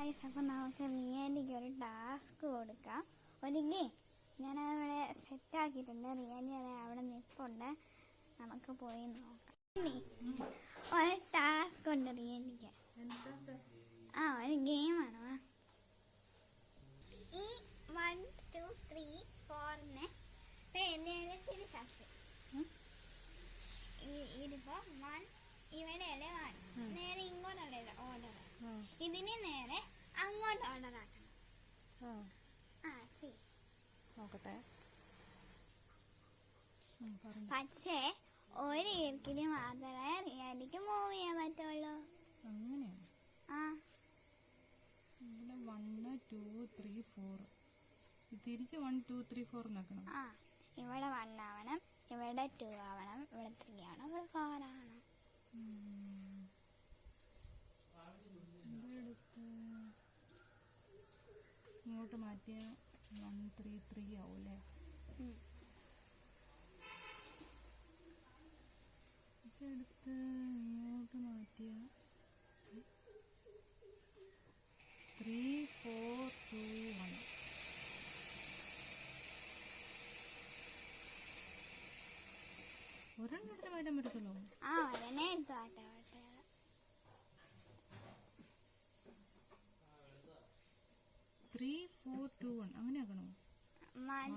അപ്പം നമുക്ക് റിയാനിക്ക് ഒരു ടാസ്ക് കൊടുക്കാം. ഒരു ഗെയിം ഞാൻ അവിടെ സെറ്റാക്കിയിട്ടുണ്ട്. റിയാനി അവിടെ നിൽപ്പുണ്ട്. നമുക്ക് പോയി നോക്കാം. ഒരു ടാസ്ക് ഉണ്ട് റിയാനിക്ക്. ഒരു ഗെയിമാണ്. ഈ 1 2 3 4 തിരിച്ചാക്കി ഇതിപ്പോ 1 ഇവിടെയല്ലേ 1 നേരെ ഇങ്ങോട്ടല്ലേ ഓർഡർ. ഇതിന് നേരെ അങ്ങോട്ട് ഓർഡർ ആക്കണം. നോക്കട്ടെ. പക്ഷേ ഒരു ഇർക്കിന് മാത്രമേ റിയാലിക്ക് മൂവ് ചെയ്യാൻ പറ്റുള്ളൂ. അങ്ങനെയാണ്. 1 2 3 4 തിരിച്ച് 1 2 3 4 നോക്കണം. ഇവിടെ 1 ആവണം, ഇവിടെ 2 ആവണം, ഇവിടെ 3 ആവണം, ഇവിടെ 4 ആവണം. ഇങ്ങോട്ട് മാറ്റിയ 1 3 3 ആവൂല്ലേ? ഇതെടുത്ത് ഇങ്ങോട്ട് മാറ്റിയ 3 4 2 1. ഒരെണ്ണം എടുത്ത് മാറ്റാൻ പറ്റത്തുള്ളൂ. ഒരെണ്ണേ എടുത്ത് മാറ്റാൻ പറ്റുള്ളൂ. 3 4 2 1 അങ്ങനെ ആക്കണോ? 1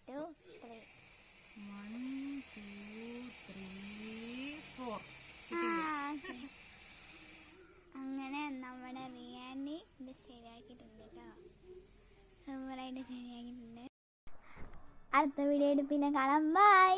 2 3 1 2 3 4. അങ്ങനെ നമ്മുടെ റിയാനി ഇത് ശരിയാക്കിയിട്ടുണ്ട് കേട്ടോ. സൂപ്പറായിട്ട് ശരിയാക്കിയിട്ടുണ്ട്. അടുത്ത വീഡിയോയിൽ പിന്നെ കാണാം. ബൈ.